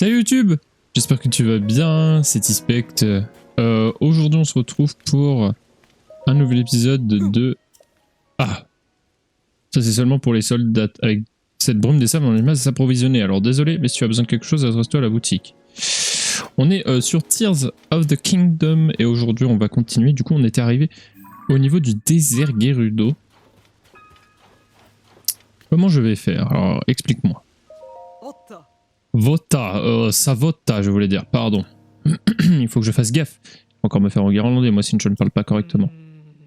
Salut YouTube, j'espère que tu vas bien, c'est Tispect. Aujourd'hui on se retrouve pour un nouvel épisode de... Ah, ça c'est seulement pour les soldats. Avec cette brume des sables, on a du mal à s'approvisionner. Alors désolé, mais si tu as besoin de quelque chose, adresse-toi à la boutique. On est sur Tears of the Kingdom et aujourd'hui on va continuer. Du coup on était arrivé au niveau du désert Gerudo. Comment je vais faire? Alors explique-moi. Savota, je voulais dire, pardon. Il faut que je fasse gaffe. Je vais encore me faire en irlandais, moi, si je ne parle pas correctement.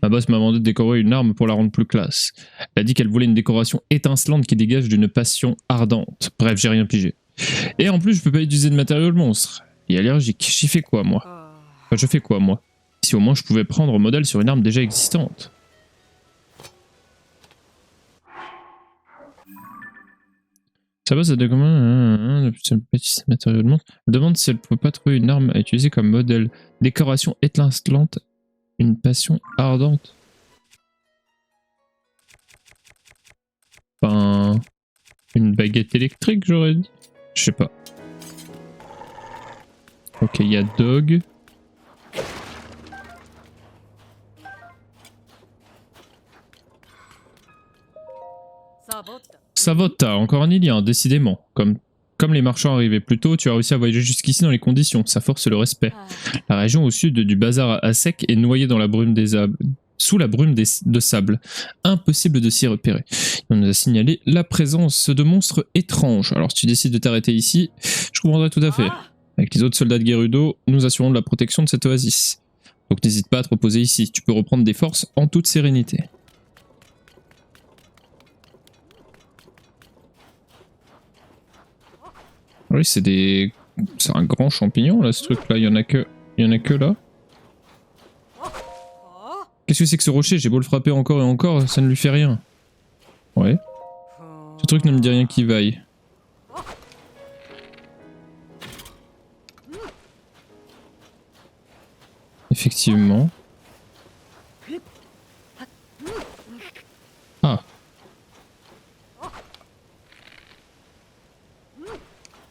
Ma boss m'a demandé de décorer une arme pour la rendre plus classe. Elle a dit qu'elle voulait une décoration étincelante qui dégage d'une passion ardente. Bref, j'ai rien pigé. Et en plus, je peux pas utiliser de matériaux de monstre. Il est allergique. J'y fais quoi, moi? Enfin, je fais quoi, moi? Si au moins je pouvais prendre modèle sur une arme déjà existante. Ça va, ça de comment petit matériau de montre. Elle demande si elle peut pas trouver une arme à utiliser comme modèle. Décoration étincelante, une passion ardente. Enfin, une baguette électrique, j'aurais dit. Je sais pas. Ok, il y a Dog. Savota, encore un Ilien, décidément. Comme les marchands arrivaient plus tôt, tu as réussi à voyager jusqu'ici dans les conditions. Ça force le respect. La région au sud du bazar à sec est noyée dans la brume des sables. Sous la brume de sable. Impossible de s'y repérer. On nous a signalé la présence de monstres étranges. Alors si tu décides de t'arrêter ici, je comprendrai tout à fait. Avec les autres soldats de Gerudo, nous assurons de la protection de cette oasis. Donc n'hésite pas à te reposer ici. Tu peux reprendre des forces en toute sérénité. Oui, c'est un grand champignon là, ce truc là, il y en a que là. Qu'est-ce que c'est que ce rocher? J'ai beau le frapper encore et encore, ça ne lui fait rien. Ouais. Ce truc ne me dit rien qui vaille. Effectivement. Ah.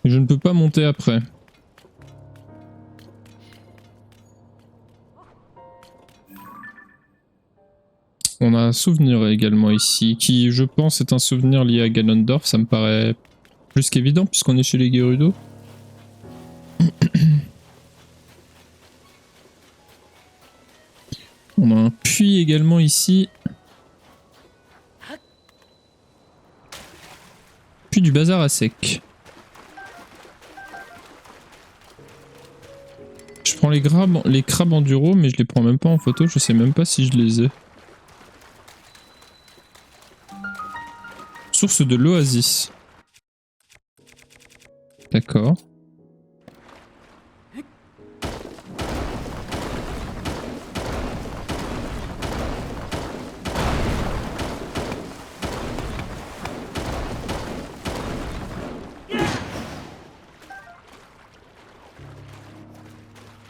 Je ne peux pas monter après. On a un souvenir également ici, qui je pense est un souvenir lié à Ganondorf, ça me paraît plus qu'évident puisqu'on est chez les Gerudo. On a un puits également ici. Puits du bazar à sec. Je prends les crabes enduro, mais je les prends même pas en photo, je sais même pas si je les ai. Source de l'oasis. D'accord.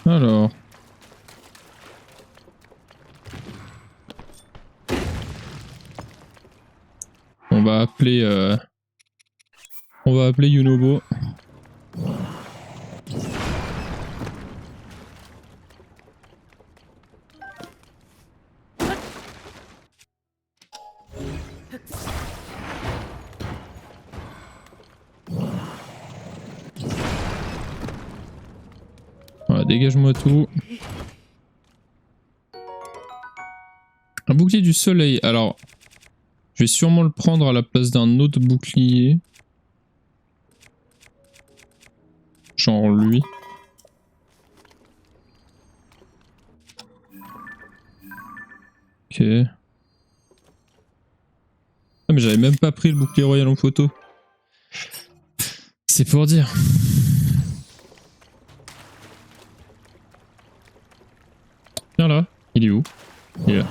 Alors. On va appeler Yunobo. Voilà, dégage-moi tout. Un bouclier du soleil. Alors, je vais sûrement le prendre à la place d'un autre bouclier. Genre lui. Ok. Ah mais j'avais même pas pris le bouclier royal en photo. C'est pour dire. Viens là. Il est où? Il est là.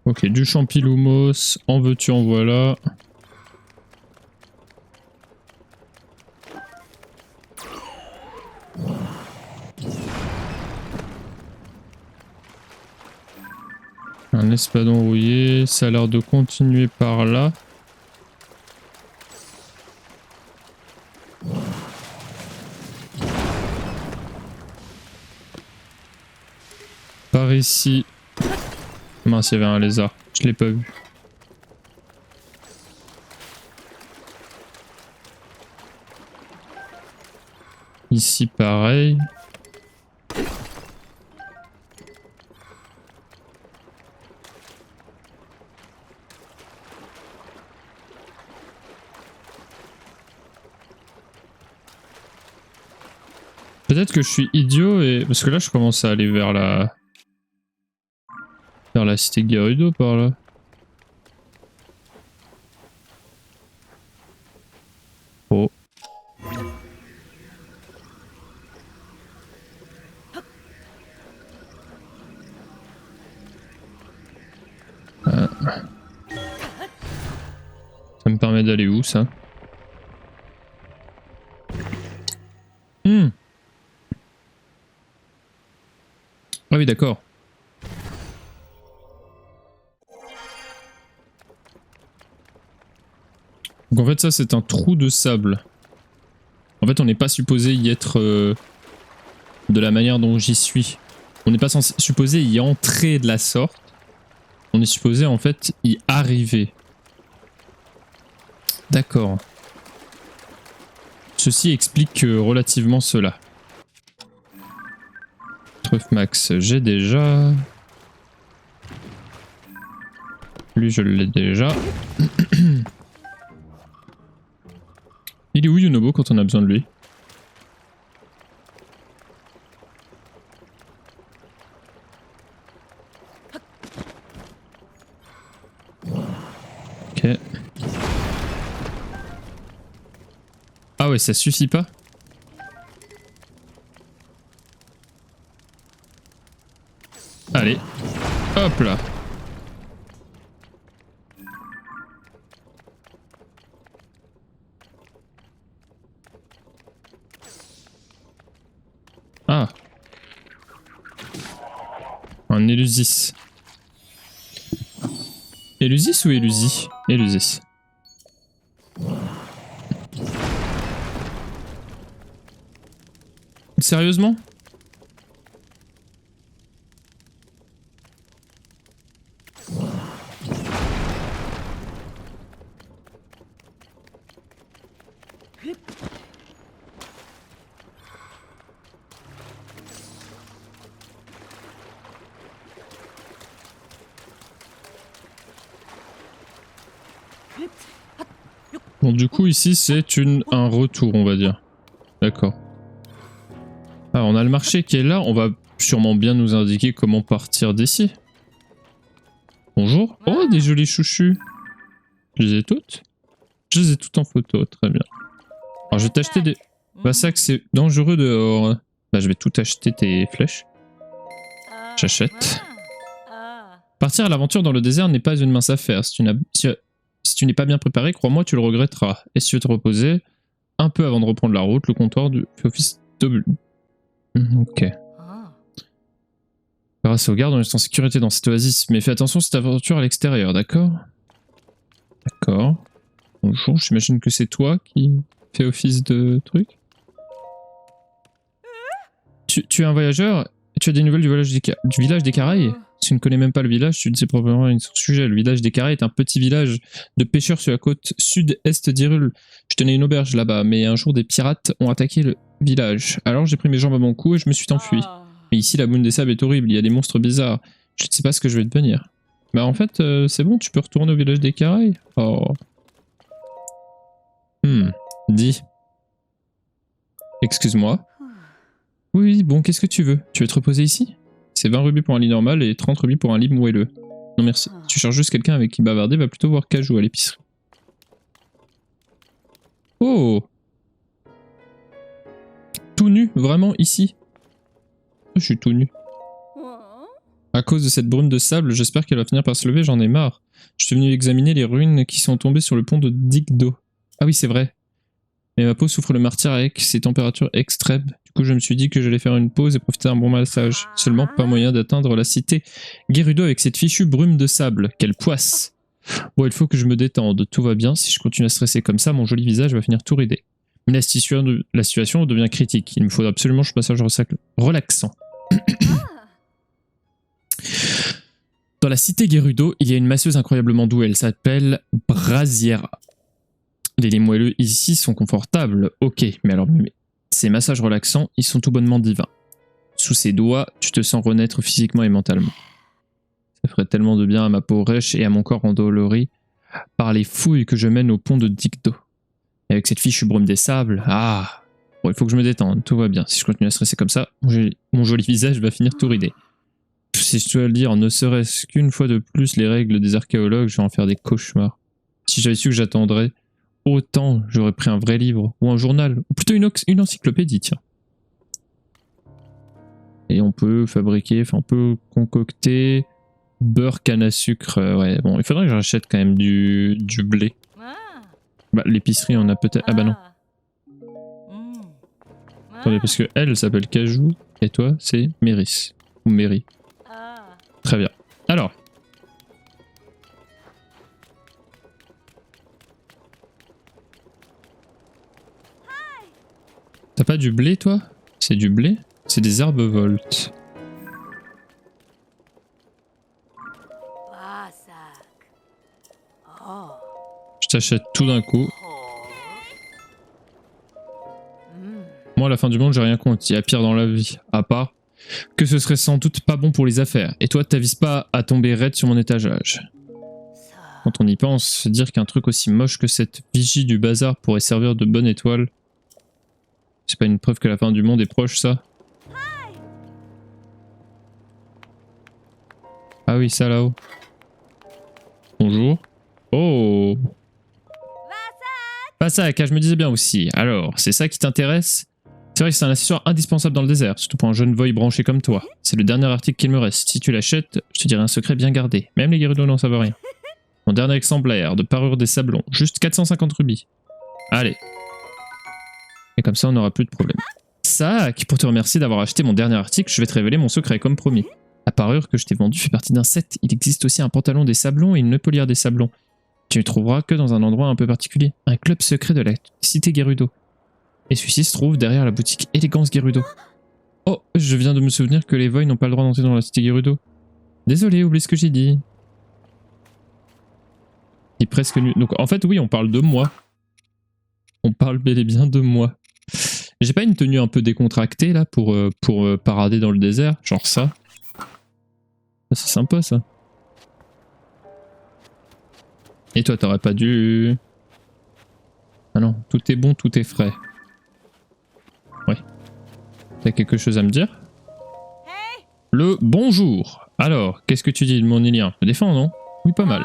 Ok, du champilumos, en veux-tu, en voilà. Un espadon rouillé, ça a l'air de continuer par là. Par ici. Mince, il y avait un lézard, je l'ai pas vu. Ici pareil. Peut-être que je suis idiot et... Parce que là je commence à aller vers la... Vers la cité Gerudo par là. Oh. Ça me permet d'aller où ça? Ah oui d'accord. Donc en fait ça c'est un trou de sable. En fait on n'est pas supposé y être de la manière dont j'y suis. On n'est pas supposé y entrer de la sorte. On est supposé en fait y arriver. D'accord. Ceci explique relativement cela. Truffe max, j'ai déjà. Lui je l'ai déjà. Il est où Yunobo quand on a besoin de lui? Ok. Ah ouais, ça suffit pas? Allez. Hop là. Ah. Un Elusis. Elusis ou Elusi? Elusis. Sérieusement? Bon, du coup, ici, c'est un retour, on va dire. D'accord. Ah, on a le marché qui est là. On va sûrement bien nous indiquer comment partir d'ici. Bonjour. Oh, des jolis chouchus. Je les ai toutes? Je les ai toutes en photo, très bien. Alors, je vais t'acheter des... Bah, ça que c'est dangereux dehors. Bah, je vais tout acheter tes flèches. J'achète. Partir à l'aventure dans le désert n'est pas une mince affaire. Si tu n'es pas bien préparé, crois-moi, tu le regretteras. Et si tu veux te reposer, un peu avant de reprendre la route, le comptoir du office de... Ok. Grâce aux gardes, on est en sécurité dans cette oasis, mais fais attention à cette aventure à l'extérieur, d'accord? D'accord. Bonjour, j'imagine que c'est toi qui fais office de truc? Tu es un voyageur et tu as des nouvelles du village des Caraïbes? Si tu ne connais même pas le village, tu ne sais probablement rien sur le sujet. Le village des Caraïbes est un petit village de pêcheurs sur la côte sud-est d'Hyrule. Je tenais une auberge là-bas, mais un jour des pirates ont attaqué le village. Alors j'ai pris mes jambes à mon cou et je me suis enfui. Mais ici la boune des sables est horrible, il y a des monstres bizarres. Je ne sais pas ce que je vais devenir. Bah en fait, c'est bon, tu peux retourner au village des Caraïbes. Oh. Dis. Excuse-moi. Oui, bon, qu'est-ce que tu veux? Tu veux te reposer ici? C'est 20 rubis pour un lit normal et 30 rubis pour un lit moelleux. Non merci. Si tu cherches juste quelqu'un avec qui bavarder, va plutôt voir Kajou à l'épicerie. Oh! Tout nu, vraiment, ici? Je suis tout nu. À cause de cette brume de sable, j'espère qu'elle va finir par se lever, j'en ai marre. Je suis venu examiner les ruines qui sont tombées sur le pont de Digdo. Ah oui, c'est vrai. Mais ma peau souffre le martyre avec ces températures extrêmes. Du coup, je me suis dit que j'allais faire une pause et profiter d'un bon massage. Seulement, pas moyen d'atteindre la cité Gerudo avec cette fichue brume de sable. Quelle poisse! Bon, il faut que je me détende. Tout va bien. Si je continue à stresser comme ça, mon joli visage va finir tout ridé. Mais la situation devient critique. Il me faudra absolument que je massage relaxant. Dans la cité Gerudo, il y a une masseuse incroyablement douée. Elle s'appelle Brasiera. Les laits moelleux ici sont confortables, ok, mais alors ces massages relaxants, ils sont tout bonnement divins. Sous ses doigts, tu te sens renaître physiquement et mentalement. Ça ferait tellement de bien à ma peau rêche et à mon corps endolori par les fouilles que je mène au pont de Dikdo. Et avec cette fichue brume des sables, ah, bon, il faut que je me détende, tout va bien. Si je continue à stresser comme ça, mon joli visage va finir tout ridé. Si je dois le dire, ne serait-ce qu'une fois de plus les règles des archéologues, je vais en faire des cauchemars. Si j'avais su que j'attendrais autant, j'aurais pris un vrai livre, ou un journal, ou plutôt une encyclopédie, tiens. Et on peut fabriquer, enfin on peut concocter beurre, canne à sucre, ouais, bon, il faudrait que j'achète quand même du blé. Bah, l'épicerie on a peut-être... Ah bah non. Attendez, parce que elle s'appelle Cajou, et toi c'est Méris, ou Méry. Très bien. Alors... T'as pas du blé, toi? C'est du blé? C'est des herbevoltes. Je t'achète tout d'un coup. Moi, à la fin du monde, j'ai rien contre. Il y a pire dans la vie. À part que ce serait sans doute pas bon pour les affaires. Et toi, t'avises pas à tomber raide sur mon étagage. Quand on y pense, se dire qu'un truc aussi moche que cette vigie du bazar pourrait servir de bonne étoile... C'est pas une preuve que la fin du monde est proche, ça? Ah oui, ça là-haut. Bonjour. Oh! Vasak, je me disais bien aussi. Alors, c'est ça qui t'intéresse? C'est vrai que c'est un accessoire indispensable dans le désert, surtout pour un jeune voy branché comme toi. C'est le dernier article qu'il me reste. Si tu l'achètes, je te dirai un secret bien gardé. Même les Gerudo n'en savent rien. Mon dernier exemplaire de parure des sablons. Juste 450 rubis. Allez. Et comme ça, on n'aura plus de problème. Sac, pour te remercier d'avoir acheté mon dernier article, je vais te révéler mon secret, comme promis. La parure que je t'ai vendue fait partie d'un set. Il existe aussi un pantalon des sablons et une épaulière des sablons. Tu ne trouveras que dans un endroit un peu particulier. Un club secret de la cité Gerudo. Et celui-ci se trouve derrière la boutique Élégance Gerudo. Oh, je viens de me souvenir que les Voy n'ont pas le droit d'entrer dans la cité Gerudo. Désolé, oublie ce que j'ai dit. Il est presque nu. Donc en fait, oui, on parle de moi. On parle bel et bien de moi. J'ai pas une tenue un peu décontractée là pour parader dans le désert, genre ça. C'est sympa ça. Et toi t'aurais pas dû... Ah non, tout est bon, tout est frais. Ouais. T'as quelque chose à me dire? Le bonjour. Alors, qu'est-ce que tu dis de mon Ilien? Me défends, non? Oui, pas mal.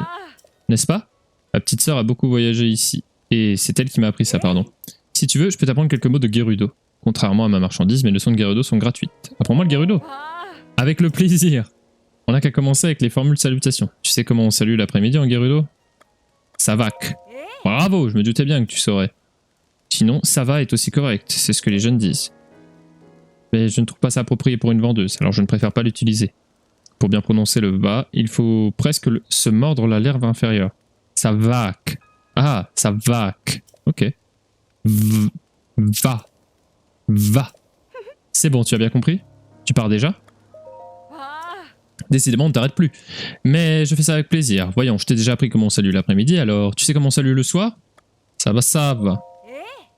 N'est-ce pas? Ma petite sœur a beaucoup voyagé ici. Et c'est elle qui m'a appris ça, pardon. Si tu veux, je peux t'apprendre quelques mots de Gerudo. Contrairement à ma marchandise, mes leçons de Gerudo sont gratuites. Apprends-moi le Gerudo. Avec le plaisir. On n'a qu'à commencer avec les formules de salutation. Tu sais comment on salue l'après-midi en Gerudo? Savak. Bravo, je me doutais bien que tu saurais. Sinon, ça va est aussi correct, c'est ce que les jeunes disent. Mais je ne trouve pas ça approprié pour une vendeuse, alors je ne préfère pas l'utiliser. Pour bien prononcer le va, il faut presque se mordre la lèvre inférieure. Savak. Ah, Savak. Ok. Va. Va. C'est bon, tu as bien compris? Tu pars déjà? Décidément, on ne t'arrête plus. Mais je fais ça avec plaisir. Voyons, je t'ai déjà appris comment on salue l'après-midi, alors tu sais comment on salue le soir? Ça va, ça va.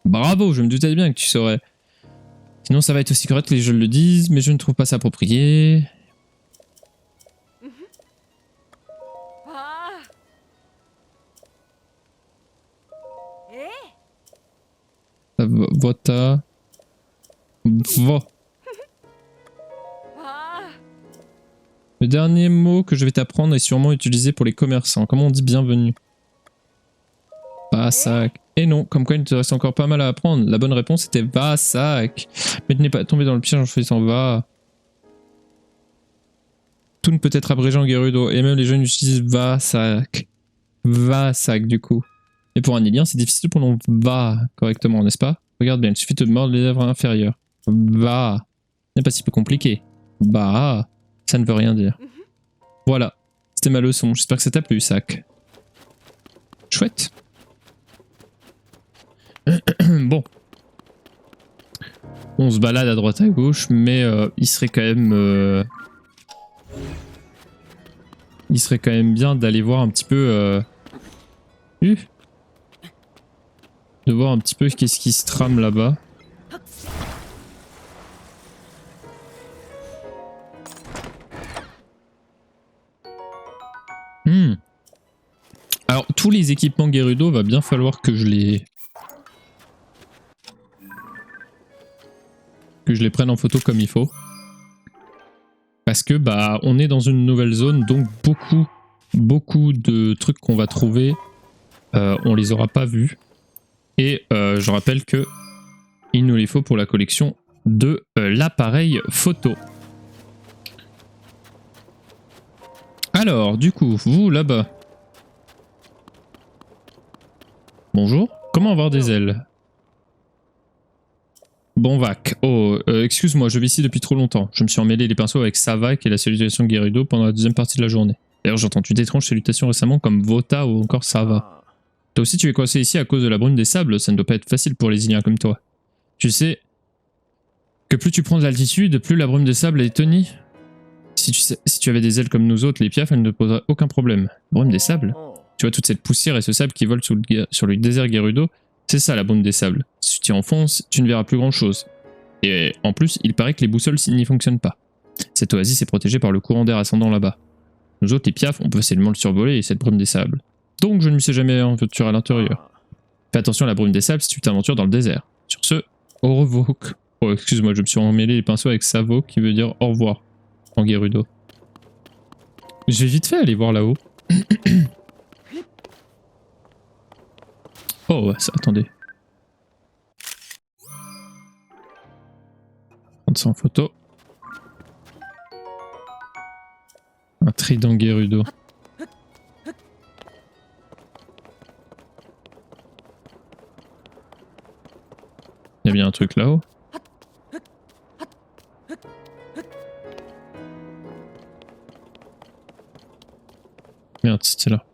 Bravo, je me doutais bien que tu saurais. Sinon, ça va être aussi correct que les jeunes le disent, mais je ne trouve pas ça approprié. Vota. Vo. Le dernier mot que je vais t'apprendre est sûrement utilisé pour les commerçants. Comment on dit bienvenue? Vasak. Et non, comme quoi il te reste encore pas mal à apprendre. La bonne réponse était Vasak. Mais tu n'es pas tombé dans le piège en faisant va. Tout ne peut être abrégé en Gerudo. Et même les jeunes utilisent Vasak. Vasak du coup. Et pour un Ilien, c'est difficile de prononcer va correctement, n'est-ce pas? Regarde bien, il suffit de mordre les lèvres inférieures. Bah, c'est pas si peu compliqué. Bah, ça ne veut rien dire. Voilà, c'était ma leçon. J'espère que ça t'a plu, Sac. Chouette. Bon. On se balade à droite à gauche, mais il serait quand même... il serait quand même bien d'aller voir un petit peu... de voir un petit peu qu'est-ce qui se trame là-bas. Alors, tous les équipements Gerudo, va bien falloir que je les prenne en photo comme il faut. Parce que bah on est dans une nouvelle zone, donc beaucoup de trucs qu'on va trouver, on les aura pas vus. Et je rappelle que il nous les faut pour la collection de l'appareil photo. Alors, du coup, vous là-bas. Bonjour. Comment avoir des ailes? Bon vac. Oh, excuse-moi, je vis ici depuis trop longtemps. Je me suis emmêlé les pinceaux avec Savak et la salutation Gerudo pendant la deuxième partie de la journée. D'ailleurs, j'ai entendu d'étranges salutations récemment comme Vota ou encore Sava. Toi aussi, tu es coincé ici à cause de la brume des sables, ça ne doit pas être facile pour les Iliens comme toi. Tu sais que plus tu prends de l'altitude, plus la brume des sables est tonie. Si tu avais des ailes comme nous autres, les piafs, elle ne te poserait aucun problème. Brume des sables? Tu vois toute cette poussière et ce sable qui vole sur le désert Gerudo? C'est ça la brume des sables. Si tu t'y enfonces, tu ne verras plus grand chose. Et en plus, il paraît que les boussoles n'y fonctionnent pas. Cette oasis est protégée par le courant d'air ascendant là-bas. Nous autres, les piafs, on peut facilement le survoler et cette brume des sables. Donc je ne me suis jamais aventuré à l'intérieur. Fais attention à la brume des sables si tu t'aventures dans le désert. Sur ce, au revoir. Oh, excuse-moi, je me suis emmêlé les pinceaux avec Savo qui veut dire au revoir en Gerudo. J'ai vite fait aller voir là-haut. Oh, ça, attendez. Prendre ça en photo. Un trident Gerudo. Il y a bien un truc là-haut. Merde, c'était là.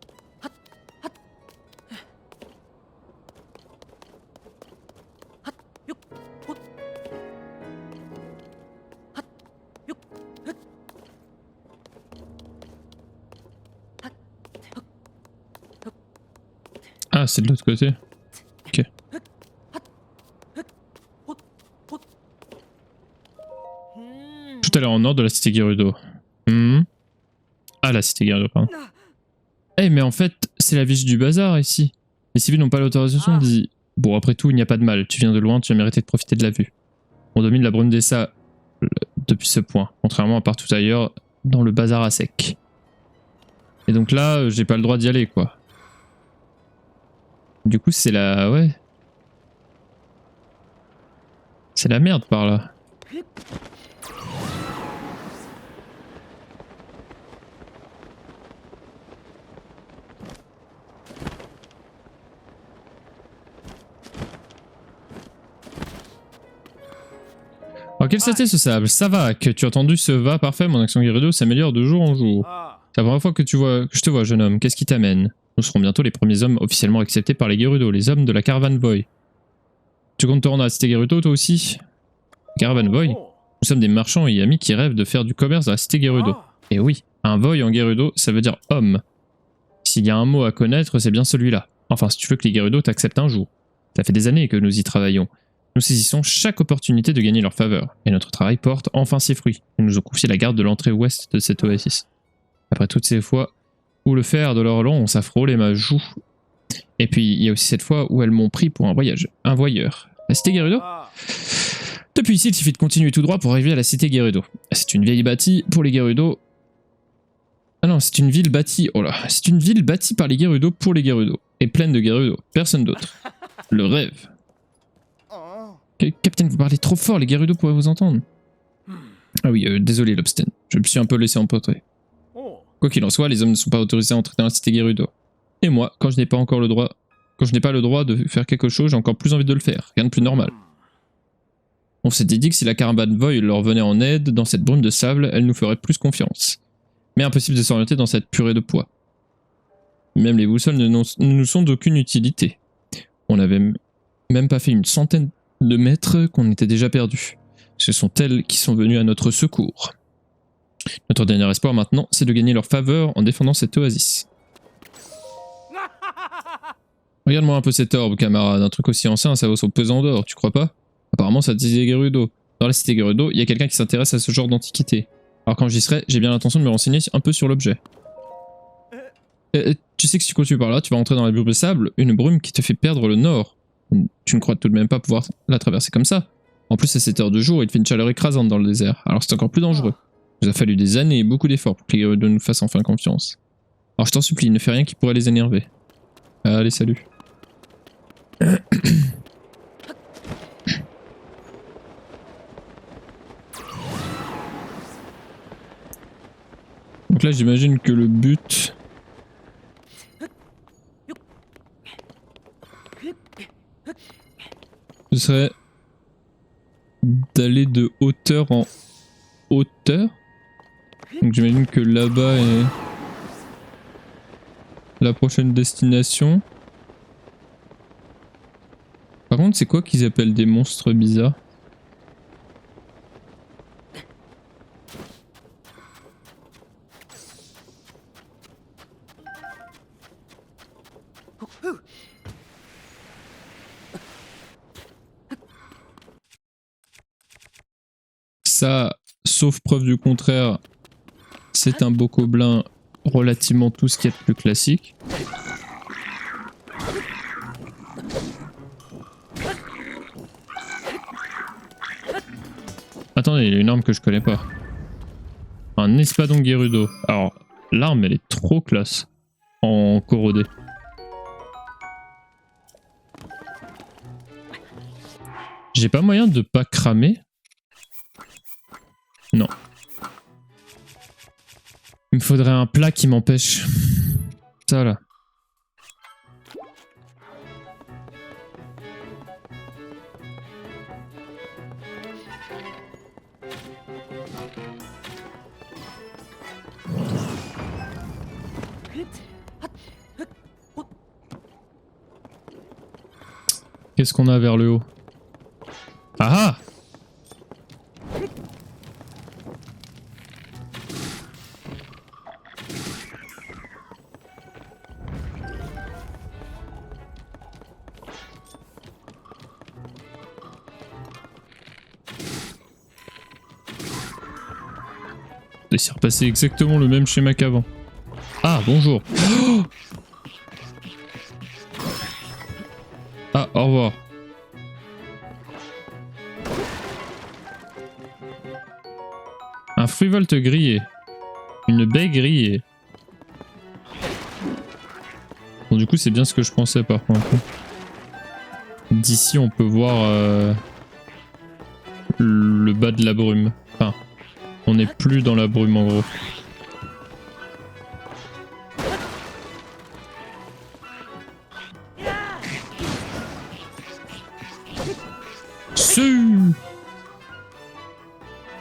Ah, c'est de l'autre côté. Ok. Tout à l'heure en nord de la cité Gerudo. Ah, la cité Gerudo, pardon. Eh, mais en fait, c'est la ville du bazar ici. Les civils n'ont pas l'autorisation dit. Bon, après tout, il n'y a pas de mal. Tu viens de loin, tu as mérité de profiter de la vue. On domine la brume des sables depuis ce point, contrairement à partout ailleurs dans le bazar à sec. Et donc là, j'ai pas le droit d'y aller, quoi. Du coup, c'est la... ouais. C'est la merde par là. Alors quel c'était ce sable? Ça va, que tu as entendu ce va parfait, mon action Gerudo s'améliore de jour en jour. C'est la première fois que je te vois, jeune homme. Qu'est-ce qui t'amène? Nous serons bientôt les premiers hommes officiellement acceptés par les Gerudo, les hommes de la Caravan Boy. Tu comptes te rendre à la cité Gerudo toi aussi? Caravan Boy? Nous sommes des marchands et amis qui rêvent de faire du commerce dans la cité Gerudo. Et oui, un Boy en Gerudo, ça veut dire homme. S'il y a un mot à connaître, c'est bien celui-là. Enfin, si tu veux que les Gerudo t'acceptent un jour. Ça fait des années que nous y travaillons. Nous saisissons chaque opportunité de gagner leur faveur, et notre travail porte enfin ses fruits. Ils nous ont confié la garde de l'entrée ouest de cette oasis. Après toutes ces fois où le fer de leur long ça frôlait ma joue. Et puis il y a aussi cette fois où elles m'ont pris pour un voyeur. La cité Gerudo? Depuis ici, il suffit de continuer tout droit pour arriver à la cité Gerudo. C'est une vieille bâtie pour les Gerudo. Ah non, c'est une ville bâtie. Oh là, c'est une ville bâtie par les Gerudo pour les Gerudo. Et pleine de Gerudo. Personne d'autre. Le rêve. Capitaine, vous parlez trop fort, les Gerudo pourraient vous entendre. Ah oui, désolé Lobsten, je me suis un peu laissé emporter. Quoi qu'il en soit, les hommes ne sont pas autorisés à entrer dans la cité Gerudo. Et moi, quand je n'ai pas le droit de faire quelque chose, j'ai encore plus envie de le faire. Rien de plus normal. On s'était dit que si la caravane Void leur venait en aide dans cette brume de sable, elle nous ferait plus confiance. Mais impossible de s'orienter dans cette purée de poids. Même les boussoles ne nous sont d'aucune utilité. On n'avait même pas fait une centaine de mètres qu'on était déjà perdus. Ce sont elles qui sont venues à notre secours. Notre dernier espoir maintenant, c'est de gagner leur faveur en défendant cette oasis. Regarde-moi un peu cet orbe, camarade. Un truc aussi ancien, ça vaut son pesant d'or, tu crois pas? Apparemment, ça disait Gerudo. Dans la cité Gerudo, il y a quelqu'un qui s'intéresse à ce genre d'antiquité. Alors quand j'y serai, j'ai bien l'intention de me renseigner un peu sur l'objet. Tu sais que si tu continues par là, tu vas entrer dans la brume de sable, une brume qui te fait perdre le nord. Tu ne crois tout de même pas pouvoir la traverser comme ça? En plus, à cette heure de jour, il fait une chaleur écrasante dans le désert, alors c'est encore plus dangereux. Il nous a fallu des années et beaucoup d'efforts pour que les Gerudo nous fassent enfin confiance. Alors je t'en supplie, ne fais rien qui pourrait les énerver. Allez, salut. Donc là, j'imagine que le but... ce serait d'aller de hauteur en hauteur. Donc j'imagine que là-bas est la prochaine destination. Par contre, c'est quoi qu'ils appellent des monstres bizarres? Ça, sauf preuve du contraire, c'est un bokoblin relativement tout ce qu'il y a de plus classique. Attendez, il y a une arme que je connais pas. Un espadon Gerudo. Alors, l'arme elle est trop classe en corrodé. J'ai pas moyen de pas cramer? Non. Il me faudrait un plat qui m'empêche. Ça là. Qu'est-ce qu'on a vers le haut? Ah ah! Et c'est repassé exactement le même schéma qu'avant. Ah, bonjour. Oh, ah, au revoir. Un frivolte grillé. Une baie grillée. Bon, du coup, c'est bien ce que je pensais par contre. D'ici, on peut voir le bas de la brume. Enfin, on n'est plus dans la brume en gros.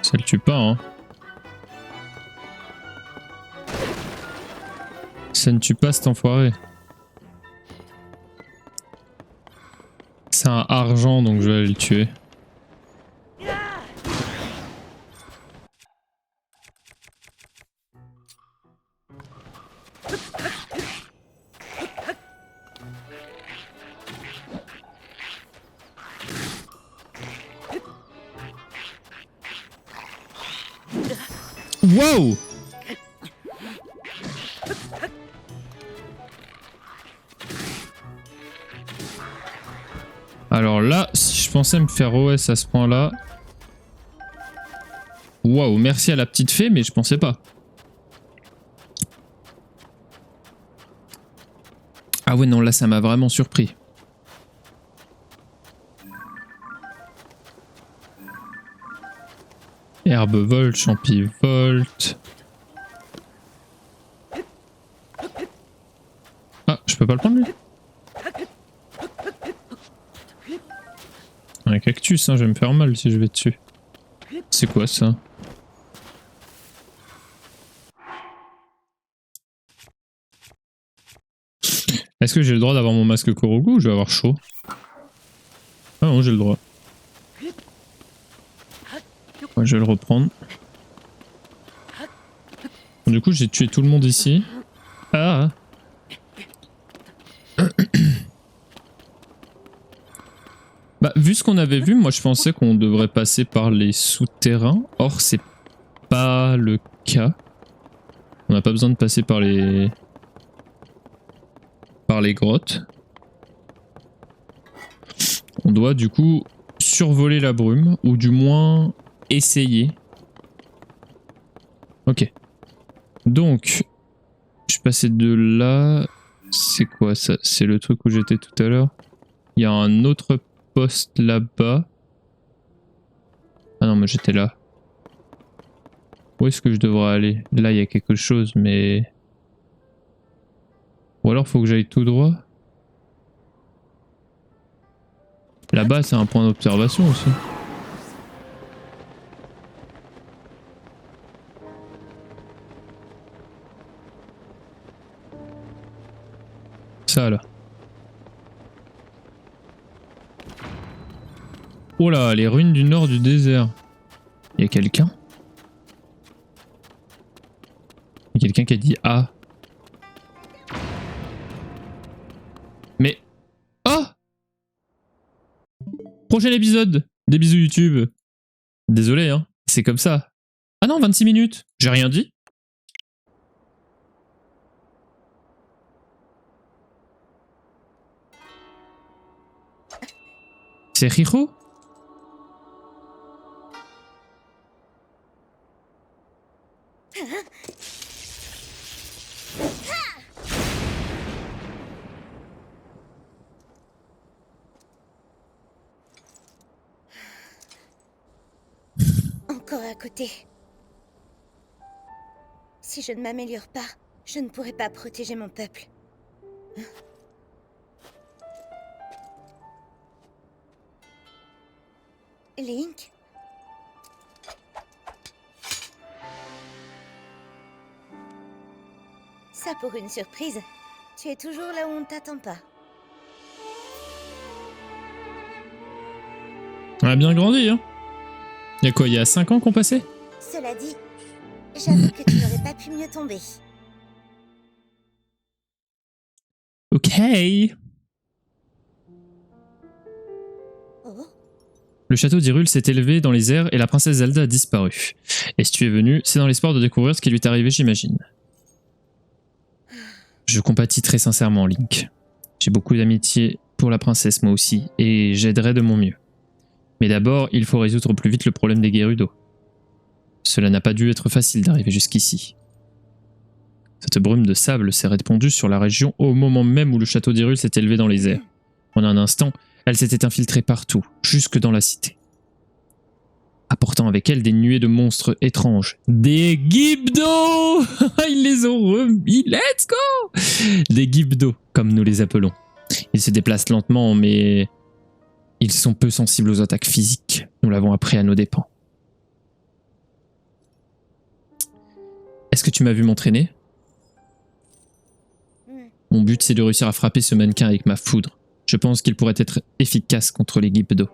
Ça le tue pas, hein. Ça ne tue pas cet enfoiré. C'est un argent, donc je vais aller le tuer. Wow! Alors là, si je pensais me faire OS à ce point-là... Waouh, merci à la petite fée, mais je pensais pas. Ah ouais, non, là, ça m'a vraiment surpris. Herbe volte, champi volte. Ah, je peux pas le prendre lui? Un cactus. cactus, hein, je vais me faire mal si je vais dessus. C'est quoi ça? Est-ce que j'ai le droit d'avoir mon masque Korogu ou je vais avoir chaud? Ah non, j'ai le droit. Ouais, je vais le reprendre. Du coup, j'ai tué tout le monde ici. Ah! Bah, vu ce qu'on avait vu, moi je pensais qu'on devrait passer par les souterrains. Or, c'est pas le cas. On n'a pas besoin de passer par les grottes. On doit du coup survoler la brume, ou du moins essayer. Ok. Donc, je suis passé de là. C'est quoi ça? C'est le truc où j'étais tout à l'heure. Il y a un autre poste là-bas. Ah non, mais j'étais là. Où est-ce que je devrais aller? Là, il y a quelque chose, mais... Ou alors, faut que j'aille tout droit. Là-bas, c'est un point d'observation aussi. Ça, là. Oh là, les ruines du nord du désert. Il y a quelqu'un? Il y a quelqu'un qui a dit ah. Mais... Oh! Prochain épisode! Des bisous YouTube. Désolé, hein. C'est comme ça. Ah non, 26 minutes. J'ai rien dit. C'est Riro? Encore à côté. Si je ne m'améliore pas, je ne pourrai pas protéger mon peuple. Link? Ça pour une surprise. Tu es toujours là où on ne t'attend pas. On a bien grandi, hein. Il y a quoi, il y a 5 ans qu'on passait? Cela dit, j'avoue que tu n'aurais pas pu mieux tomber. Ok. Oh, Le château d'Hyrule s'est élevé dans les airs et la princesse Zelda a disparu. Et si tu es venu, c'est dans l'espoir de découvrir ce qui lui est arrivé, j'imagine. Je compatis très sincèrement, Link. J'ai beaucoup d'amitié pour la princesse, moi aussi, et j'aiderai de mon mieux. Mais d'abord, il faut résoudre au plus vite le problème des Gerudo. Cela n'a pas dû être facile d'arriver jusqu'ici. Cette brume de sable s'est répandue sur la région au moment même où le château d'Hyrule s'est élevé dans les airs. En un instant, elle s'était infiltrée partout, jusque dans la cité, apportant avec elle des nuées de monstres étranges. Des Gibdo! Ils les ont remis, let's go! Des Gibdo, comme nous les appelons. Ils se déplacent lentement, mais ils sont peu sensibles aux attaques physiques. Nous l'avons appris à nos dépens. Est-ce que tu m'as vu m'entraîner? Mon but, c'est de réussir à frapper ce mannequin avec ma foudre. Je pense qu'il pourrait être efficace contre les Gibdo.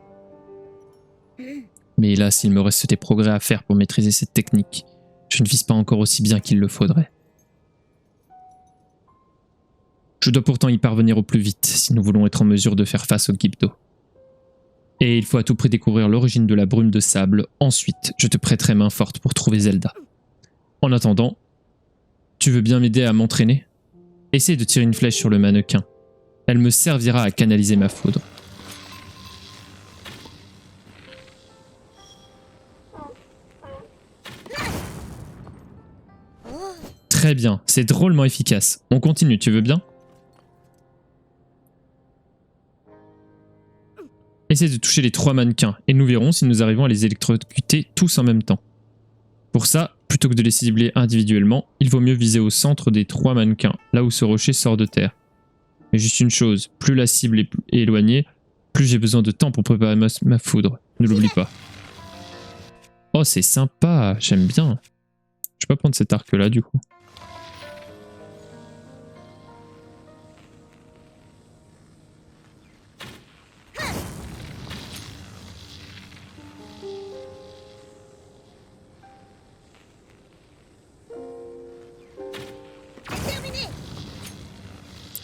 Mais hélas, il me reste des progrès à faire pour maîtriser cette technique. Je ne vise pas encore aussi bien qu'il le faudrait. Je dois pourtant y parvenir au plus vite si nous voulons être en mesure de faire face aux Gibdo. Et il faut à tout prix découvrir l'origine de la brume de sable. Ensuite, je te prêterai main forte pour trouver Zelda. En attendant, tu veux bien m'aider à m'entraîner? Essaye de tirer une flèche sur le mannequin. Elle me servira à canaliser ma foudre. Très bien, c'est drôlement efficace. On continue, tu veux bien? Essaye de toucher les 3 mannequins et nous verrons si nous arrivons à les électrocuter tous en même temps. Pour ça, plutôt que de les cibler individuellement, il vaut mieux viser au centre des 3 mannequins, là où ce rocher sort de terre. Mais juste une chose, plus la cible est éloignée, plus j'ai besoin de temps pour préparer ma foudre. Ne l'oublie pas. Oh, c'est sympa, j'aime bien. Je vais pas prendre cet arc-là, du coup.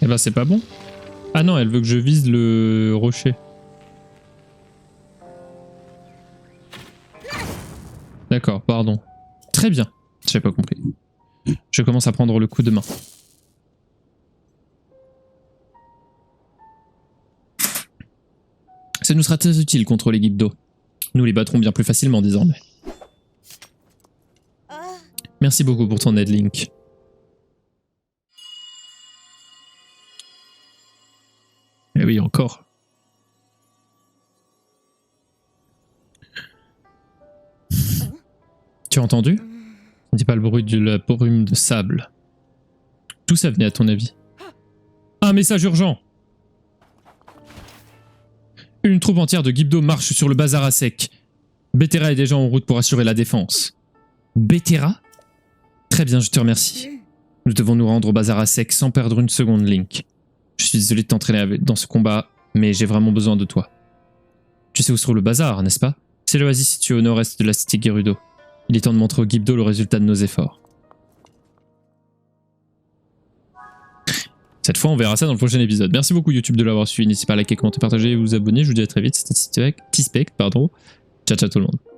Eh ben, c'est pas bon. Ah non, elle veut que je vise le rocher. D'accord, pardon. Très bien. J'avais pas compris. Je commence à prendre le coup de main. Ça nous sera très utile contre les Gibdo. Nous les battrons bien plus facilement désormais. Merci beaucoup pour ton aide, Link. Eh oui, encore. Tu as entendu? Ce n'est pas le bruit de la brume de sable. D'où ça venait à ton avis? Un message urgent! Une troupe entière de Gibdo marche sur le bazar à sec. Beterra est déjà en route pour assurer la défense. Beterra? Très bien, je te remercie. Nous devons nous rendre au bazar à sec sans perdre une seconde, Link. Je suis désolé de t'entraîner dans ce combat, mais j'ai vraiment besoin de toi. Tu sais où se trouve le bazar, n'est-ce pas? C'est l'oasis situé au nord-est de la cité Gerudo. Il est temps de montrer aux Gibdo le résultat de nos efforts. Cette fois, on verra ça dans le prochain épisode. Merci beaucoup YouTube de l'avoir suivi. N'hésitez pas à liker, commenter, partager et vous abonner. Je vous dis à très vite. C'était T-Spec, pardon. Ciao, ciao tout le monde.